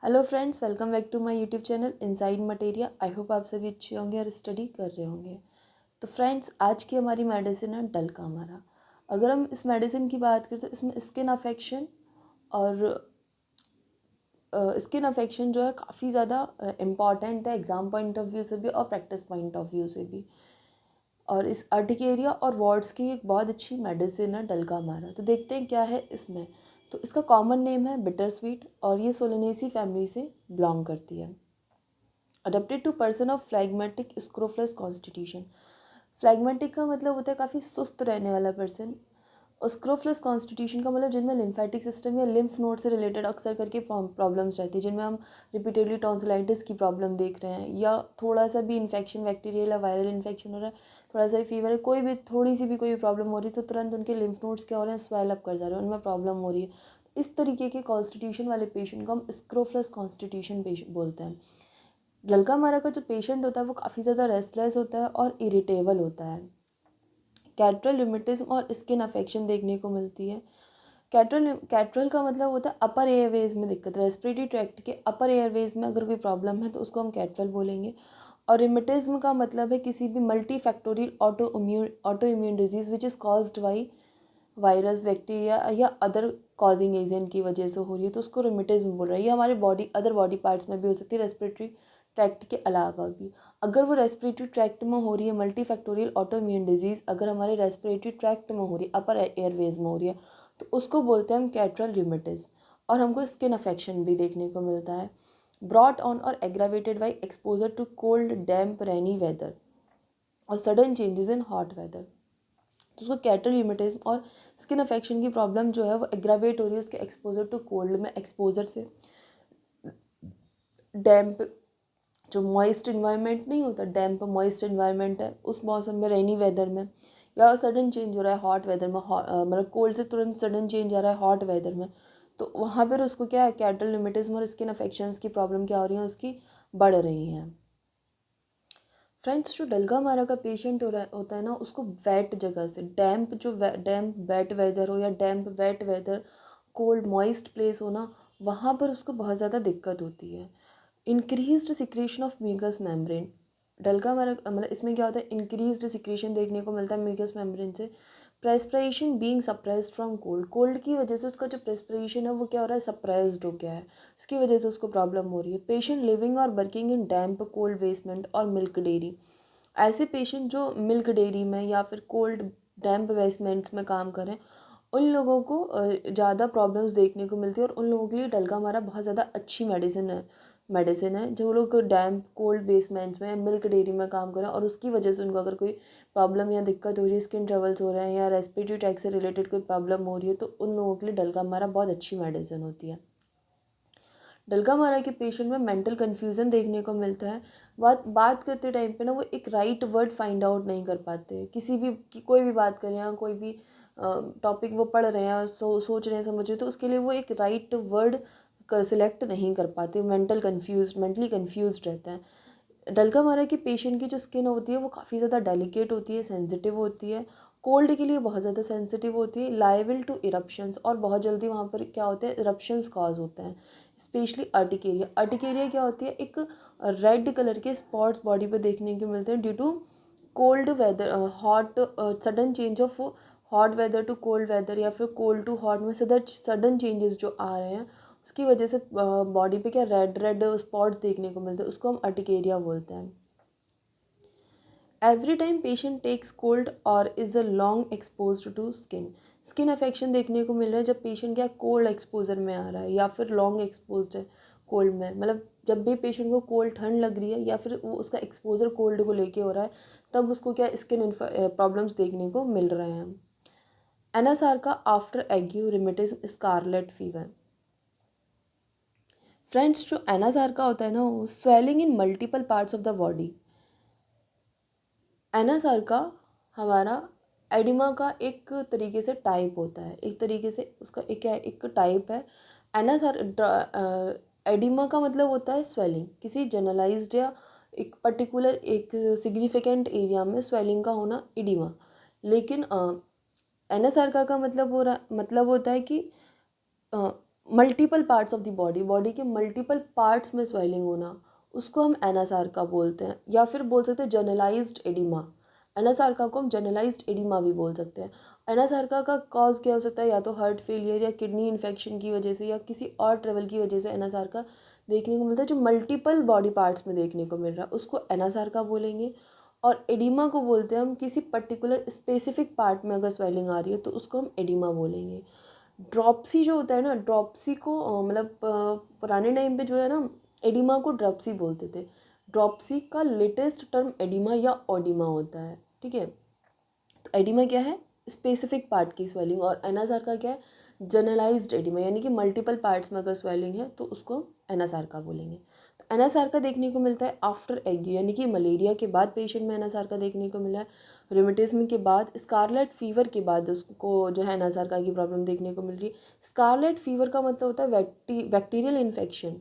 Hello friends, welcome back to my YouTube channel Inside Materia. I hope आप सभी अच्छे होंगे और स्टडी कर रहे होंगे। तो फ्रेंड्स, आज की हमारी मेडिसिन है डलकामारा। अगर हम इस मेडिसिन की बात करें तो इसमें स्किन अफेक्शन और स्किन अफेक्शन जो है काफ़ी ज़्यादा इम्पॉर्टेंट है एग्ज़ाम पॉइंट ऑफ व्यू से भी और प्रैक्टिस पॉइंट ऑफ व्यू से भी। और इस अर्टिकेरिया और वार्ड्स की एक बहुत अच्छी मेडिसिन है डलकामारा। तो देखते हैं क्या है इसमें। तो इसका कॉमन नेम है बिटर स्वीट और ये सोलेनेसी फैमिली से बिलोंग करती है। Adapted to person of phlegmatic scrofulous constitution. Phlegmatic का मतलब होता है काफ़ी सुस्त रहने वाला पर्सन। और स्क्रोफलस कॉन्स्टिट्यूशन का मतलब जिनमें लिम्फेटिक सिस्टम या लिम्फ नोड से रिलेटेड अक्सर करके प्रॉब्लम्स रहती है, जिनमें हम रिपीटेडली टॉन्सिलाइटिस की प्रॉब्लम देख रहे हैं या थोड़ा सा भी इन्फेक्शन, बैक्टीरियल या वायरल इन्फेक्शन हो रहा है, थोड़ा सा फीवर है, कोई भी थोड़ी सी भी कोई प्रॉब्लम हो रही है तो तुरंत उनके लिम्फ नोड्स क्या हो रहे हैं, स्वेल अप कर जा रहे हैं, उनमें प्रॉब्लम हो रही है। इस तरीके के कॉन्स्टिट्यूशन वाले पेशेंट को हम स्क्रोफलस कॉन्स्टिट्यूशन पेशेंट बोलते हैं। डलकामारा का जो पेशेंट होता है वो काफ़ी ज़्यादा रेस्टलेस होता है और इरिटेबल होता है। कैट्रल रूमेटिज्म और स्किन अफेक्शन देखने को मिलती है। कैट्रल का मतलब होता है अपर एयरवेज में दिक्कत, रेस्पिरेटरी ट्रैक्ट के अपर एयरवेज में अगर कोई प्रॉब्लम है तो उसको हम कैट्रल बोलेंगे। और रिमेटिज्म का मतलब है किसी भी multi factorial auto immune disease which is caused by virus, bacteria या अदर कॉजिंग एजेंट की वजह से हो रही है तो उसको रिमेटिज्म बोल रहा है। ये हमारे अदर बॉडी पार्ट्स में भी हो सकती है, रेस्पिरेटरी ट्रैक्ट के अलावा भी। अगर वो रेस्पिरेटरी ट्रैक्ट में हो रही है, multi factorial auto immune disease अगर हमारे रेस्पिरेटरी ट्रैक्ट में हो रही है, अपर एयरवेज में हो रही है, तो उसको बोलते हैं हम कैट्रल रूमेटिज्म। और हमको स्किन अफेक्शन भी देखने को मिलता है, ब्रॉट ऑन और aggravated by exposure to cold, damp, rainy weather और sudden changes in hot weather. तो उसको कैटल यूमेटिज्म और स्किन अफेक्शन की प्रॉब्लम जो है वो एग्रावेट हो रही है उसके एक्सपोजर टू कोल्ड में, एक्सपोजर से। डैम्प, जो मॉइस्ट इन्वायरमेंट नहीं होता, डैम्प मॉइस्ट इन्वायरमेंट है उस मौसम में, रेनी वेदर में, या सडन चेंज हो रहा है हॉट वेदर में, मतलब कोल्ड से तुरंत सडन चेंज आ रहा है हॉट वेदर में, तो वहाँ पर उसको क्या है, कैटल यूमेटिज्म और स्किन अफेक्शंस की प्रॉब्लम क्या हो रही है, उसकी बढ़ रही हैं। फ्रेंड्स, जो डलकामारा का पेशेंट होता है ना, उसको वेट जगह से, डैम्प वेट वेदर हो या damp wet weather, cold moist place हो ना, वहाँ पर उसको बहुत ज़्यादा दिक्कत होती है। Increased secretion of mucous membrane. Dulcamara मतलब इसमें क्या होता है, इंक्रीज्ड सिक्रेशन देखने को मिलता है म्यूकस मेम्ब्रेन से। Perspiration being suppressed from cold, cold की वजह से उसका जो प्रेस्पिरेशन है वो क्या हो रहा है, सप्रेस्ड हो गया है, उसकी वजह से उसको प्रॉब्लम हो रही है। पेशेंट लिविंग और working in damp cold basement और मिल्क डेयरी। ऐसे पेशेंट जो मिल्क डेयरी में या फिर कोल्ड डैम्प बेसमेंट्स में काम करें, उन लोगों को ज़्यादा प्रॉब्लम्स देखने को मिलती है और उन लोगों के लिए डलकामारा बहुत ज़्यादा अच्छी मेडिसिन है जो लोग डैम्प कोल्ड बेसमेंट्स में, मिल्क डेयरी में काम करें और उसकी वजह से उनको अगर कोई प्रॉब्लम या दिक्कत हो रही है, स्किन ट्रबल्स हो रहे हैं या रेस्पिरेटरी ट्रैक से रिलेटेड कोई प्रॉब्लम हो रही है, तो उन लोगों के लिए डलकामारा बहुत अच्छी मेडिसिन होती है। डलकामारा के पेशेंट में मेंटल कन्फ्यूज़न देखने को मिलता है। बात करते टाइम पे ना वो एक राइट वर्ड फाइंड आउट नहीं कर पाते, कोई भी बात करें या कोई भी टॉपिक वो पढ़ रहे हैं, सोच रहे हैं, समझ रहे हैं, तो उसके लिए वो एक राइट वर्ड सिलेक्ट नहीं कर पाते, मेंटली कन्फ्यूज रहते हैं। डलकामारा के पेशेंट की जो स्किन होती है वो काफ़ी ज़्यादा डेलिकेट होती है, सेंसिटिव होती है, कोल्ड के लिए बहुत ज़्यादा सेंसिटिव होती है, लायबल टू इरप्शंस, और बहुत जल्दी वहाँ पर क्या होते हैं, इरप्शंस कॉज होते हैं। Specially urticaria. अर्टिकेरिया क्या होती है, एक रेड कलर के स्पॉट्स बॉडी पे देखने को मिलते हैं due to cold weather, sudden change of hot weather to cold weather या फिर कोल्ड टू हॉट में सडन चेंजेस जो आ रहे हैं उसकी वजह से बॉडी पे क्या रेड रेड स्पॉट्स देखने को मिलते हैं, उसको हम अर्टिकेरिया बोलते हैं। Every time patient takes cold और is a long expose to skin. Skin affection देखने को मिल रहा है जब पेशेंट क्या कोल्ड एक्सपोजर में आ रहा है या फिर लॉन्ग एक्सपोज है कोल्ड में, मतलब जब भी पेशेंट को कोल्ड ठंड लग रही है या फिर वो उसका एक्सपोजर कोल्ड को लेके हो रहा है, तब उसको क्या स्किन प्रॉब्लम्स देखने को मिल रहे हैं। Anasarca after ague, rheumatism, scarlet fever. Friends, जो एनासार्का होता है ना, वो swelling in multiple parts of the body. Anasarca हमारा एडिमा का एक तरीके से टाइप होता है, एक तरीके से उसका एक क्या है, एक टाइप है। एनासार एडिमा का मतलब होता है स्वेलिंग, किसी जनरलाइज्ड या एक पर्टिकुलर एक सिग्निफिकेंट एरिया में स्वेलिंग का होना एडिमा। लेकिन एनासार्का का मतलब होता है कि multiple parts of the body, body के मल्टीपल पार्ट्स में स्वेलिंग होना, उसको हम एनासार्का बोलते हैं, या फिर बोल सकते हैं जनरलाइज्ड एडिमा। एनासार्का को हम जनरलाइज्ड एडिमा भी बोल सकते हैं। एनासार्का का कॉज क्या हो सकता है, या तो हार्ट फेलियर या किडनी इन्फेक्शन की वजह से या किसी और ट्रेवल की वजह से एनासार्का देखने को मिलता है, जो मल्टीपल बॉडी पार्ट्स में देखने को मिल रहा है, उसको एनासार्का बोलेंगे। और एडिमा को बोलते हैं हम किसी पर्टिकुलर स्पेसिफिक पार्ट में अगर स्वेलिंग आ रही है तो उसको हम एडिमा बोलेंगे। ड्रॉप्सी जो होता है ना, ड्रॉप्सी को मतलब पुराने टाइम पे जो है ना, एडिमा को ड्रॉप्सी बोलते थे। ड्रॉप्सी का लेटेस्ट टर्म एडिमा या ओडिमा होता है, ठीक है। तो एडिमा क्या है, स्पेसिफिक पार्ट की स्वेलिंग, और एनासार्का क्या है, जनरलाइज्ड एडिमा, यानी कि मल्टीपल पार्ट्स में अगर स्वेलिंग है तो उसको हम एनासार्का बोलेंगे। तो एनासार्का देखने को मिलता है आफ्टर एग्यू, यानी कि मलेरिया के बाद पेशेंट में एनासार्का देखने को मिला है, रूमेटिज्म के बाद, स्कारलेट फीवर के बाद उसको जो है एनासार्का की प्रॉब्लम देखने को मिल रही है। स्कारलेट फीवर का मतलब होता है बैक्टीरियल इन्फेक्शन,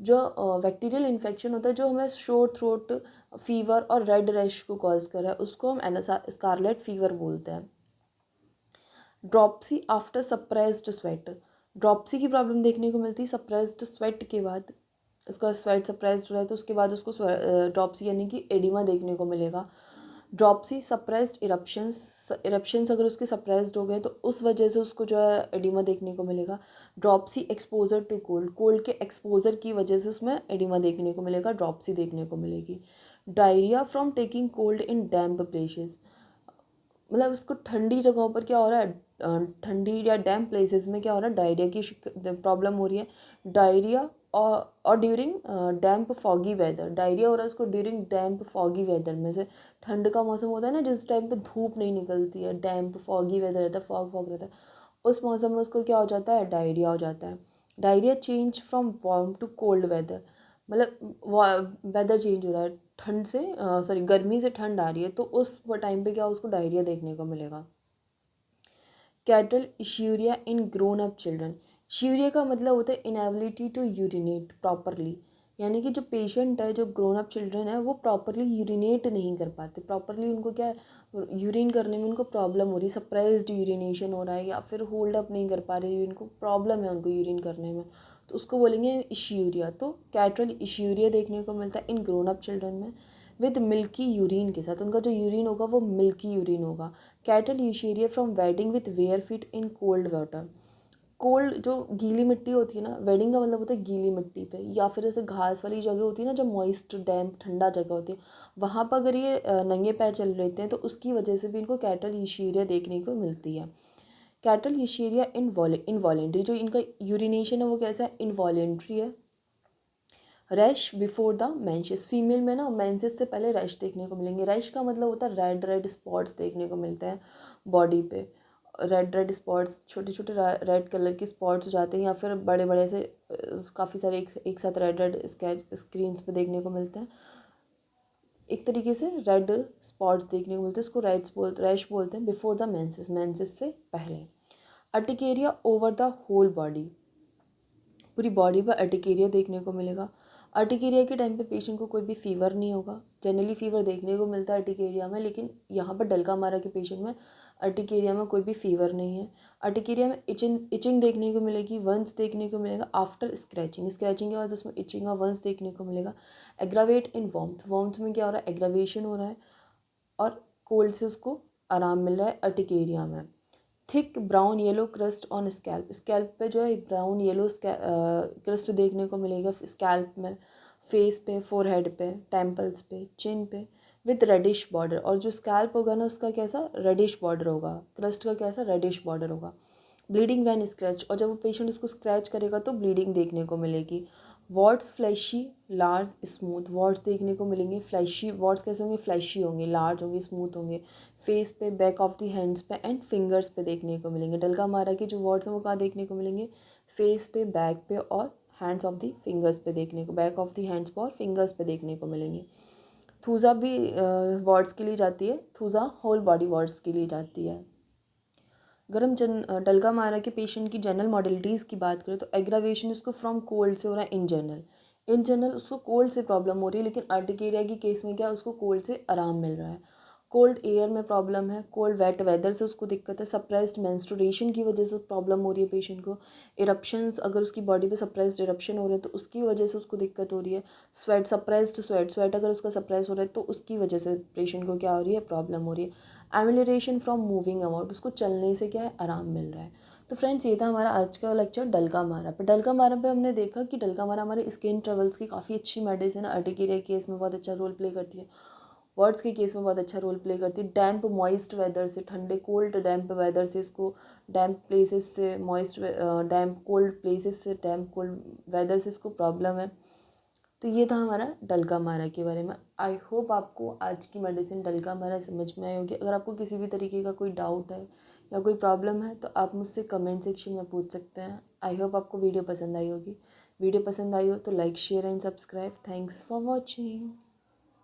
जो बैक्टीरियल इन्फेक्शन होता है जो हमें शोर थ्रोट फीवर और रेड रैश को कॉज कर रहा है, उसको हम स्कारलेट फीवर बोलते हैं। Dropsy after suppressed sweat, dropsy की प्रॉब्लम देखने को मिलती है सप्रेस्ड स्वेट के बाद, उसका स्वेट सप्रेस्ड हो रहा है तो उसके बाद उसको ड्रॉप्सी यानी कि एडिमा देखने को मिलेगा। ड्रॉप्सी सप्रेस्ड इरप्शंस अगर उसके सप्रेस्ड हो गए तो उस वजह से उसको जो है एडिमा देखने को मिलेगा। Dropsy exposure to cold, cold के एक्सपोजर की वजह से उसमें एडिमा देखने को मिलेगा, ड्रॉप्सी देखने को मिलेगी। Diarrhoea from taking cold in damp places, मतलब उसको ठंडी जगहों पर क्या हो रहा है, ठंडी या डैम्प प्लेसेस में क्या हो रहा है, डायरिया की प्रॉब्लम हो रही है। डायरिया और ड्यूरिंग डैम्प फॉगी वेदर, डायरिया हो रहा है उसको ड्यूरिंग डैम्प फॉगी वेदर में से, ठंड का मौसम होता है ना जिस टाइम पे धूप नहीं निकलती है, डैम्प फॉगी वेदर रहता है, फॉग फॉग रहता है, उस मौसम में उसको क्या हो जाता है, डायरिया हो जाता है। Diarrhoea change from warm to cold weather, मतलब वेदर चेंज हो रहा है, ठंड से सॉरी गर्मी से ठंड आ रही है तो उस टाइम पे क्या उसको डायरिया देखने को मिलेगा। कैटल इश्यूरिया इन ग्रोन अप चिल्ड्रन, इश्यूरिया का मतलब होता है इनएबिलिटी टू यूरिनेट प्रॉपरली, यानी कि जो पेशेंट है, जो ग्रोन अप चिल्ड्रन है, वो प्रॉपरली यूरिनेट नहीं कर पाते, प्रॉपरली उनको क्या है यूरिन करने में उनको प्रॉब्लम हो रही है, सप्रेस्ड यूरिनेशन हो रहा है या फिर होल्ड अप नहीं कर पा रहे, उनको प्रॉब्लम है उनको यूरिन करने में, तो उसको बोलेंगे इश्यूरिया। तो कैटल इश्यूरिया देखने को मिलता है इन ग्रोन अप चिल्ड्रन में विद मिल्की यूरिन के साथ, उनका जो यूरिन होगा वो मिल्की यूरिन होगा। Catarrhal ischuria from wading with bare feet in cold water, cold जो गीली मिट्टी होती है ना, वेडिंग का मतलब होता है गीली मिट्टी पे, या फिर जैसे घास वाली जगह होती है ना, जो मॉइस्ट डैम्प ठंडा जगह होती है, वहाँ पर अगर ये नंगे पैर चल रहे हैं तो उसकी वजह से भी इनको कैटल यूशेरिया देखने को मिलती है। कैटल यूशेरिया इनवॉलेंट्री, जो इनका यूरिनेशन है वो कैसा है, इनवॉलेंट्री है। Rash before the menses, female में ना मेंसेस से पहले रैश देखने को मिलेंगे। रैश का मतलब होता है रेड रेड स्पॉट्स देखने को मिलते हैं बॉडी पे, रेड रेड स्पॉट्स, छोटे छोटे रेड कलर के स्पॉट्स हो जाते हैं, या फिर बड़े बड़े से काफ़ी सारे एक साथ रेड रेड स्केच स्क्रीन्स पे देखने को मिलते हैं, एक तरीके से रेड स्पॉट्स देखने को मिलते हैं, उसको रैश बोलते हैं। बिफोर द मेंसेस, मेंसेस से पहले। Urticaria over the whole body, पूरी बॉडी पर अर्टिकेरिया देखने को मिलेगा। अर्टिकेरिया के टाइम पे पेशेंट को कोई भी फीवर नहीं होगा, जनरली फीवर देखने को मिलता है अर्टिकेरिया में, लेकिन यहाँ पर डलकामारा के पेशेंट में अर्टिकेरिया में कोई भी फीवर नहीं है। अर्टिकेरिया में इचिंग देखने को मिलेगी, वंस देखने को मिलेगा आफ्टर स्क्रैचिंग, स्क्रैचिंग के बाद उसमें इचिंग और वंस देखने को मिलेगा। एग्रावेट इन वार्मथ, वार्मथ में क्या हो रहा है, एग्रावेशन हो रहा है और कोल्ड से उसको आराम मिल रहा है अर्टिकेरिया में। Thick brown yellow crust on scalp, scalp पे जो है ब्राउन येलो क्रस्ट देखने को मिलेगा स्कैल्प में, फेस पे, फोरहेड पे, टेम्पल्स पे, चिन पे, विद रेडिश बॉर्डर, और जो स्कैल्प होगा ना उसका कैसा रेडिश बॉर्डर होगा, क्रस्ट का कैसा रेडिश बॉर्डर होगा। ब्लीडिंग वैन स्क्रैच, और जब वो पेशेंट उसको स्क्रैच करेगा तो ब्लीडिंग देखने को मिलेगी। Warts fleshy large smooth, warts देखने को मिलेंगे फ्लैशी, वॉर्ड्स कैसे होंगे, फ्लैशी होंगे, लार्ज होंगे, स्मूथ होंगे, फेस पे, बैक ऑफ द हैंड्स पे एंड फिंगर्स पे देखने को मिलेंगे। डलकामारा के जो वॉर्ड्स हैं वो कहाँ देखने को मिलेंगे, फेस पे, बैक पे और हैंड्स ऑफ द फिंगर्स पे देखने को, बैक ऑफ द हैंड्स पे और फिंगर्स पे देखने को मिलेंगे। थूजा भी वॉर्ड्स के लिए जाती है, थूजा होल बॉडी वॉर्ड्स के लिए जाती है। अगर हम डलकामारा के पेशेंट की जनरल मॉडलिटीज़ की बात करें तो एग्रावेशन उसको फ्रॉम कोल्ड से हो रहा है इन जनरल उसको कोल्ड से प्रॉब्लम हो रही है, लेकिन अर्टिकेरिया की केस में क्या उसको कोल्ड से आराम मिल रहा है। कोल्ड एयर में प्रॉब्लम है, कोल्ड वेट वेदर से उसको दिक्कत है, सप्रेस्ड मेंस्ट्रुएशन की वजह से प्रॉब्लम हो रही है पेशेंट को, इरप्शंस अगर उसकी बॉडी पे सप्रेस्ड इरप्शन हो रहे हैं तो उसकी वजह से उसको दिक्कत हो रही है, स्वेट सप्रेस्ड स्वेट अगर उसका सप्रेस हो रहा है तो उसकी वजह से पेशेंट को क्या हो रही है, प्रॉब्लम हो रही है। एमिलेशन फ्रॉम मूविंग अबाउट, उसको चलने से क्या है, आराम मिल रहा है। तो फ्रेंड्स ये था हमारा आज का लेक्चर डल्का मारा पे। डल्का मारा पे हमने देखा कि डल्का मारा हमारे स्किन ट्रबल्स की काफ़ी अच्छी मेडिसिन है, अर्टिकेरिया केस में बहुत अच्छा रोल प्ले करती है, वर्ड्स के केस में बहुत अच्छा रोल प्ले करती है। डैम्प मॉइस्ट वेदर से, ठंडे कोल्ड डैम्प वेदर से, इसको डैम्प प्लेसेस से, मॉइस्ट डैम्प कोल्ड प्लेसेस से, डैम्प कोल्ड वेदर से इसको प्रॉब्लम है। तो ये था हमारा डल्का मारा के बारे में। आई होप आपको आज की मेडिसिन डल्का मारा समझ में आई होगी। अगर आपको किसी भी तरीके का कोई डाउट है या कोई प्रॉब्लम है तो आप मुझसे कमेंट सेक्शन में पूछ सकते हैं। आई होप आपको वीडियो पसंद आई होगी। वीडियो पसंद आई हो तो like share and subscribe. Thanks for watching.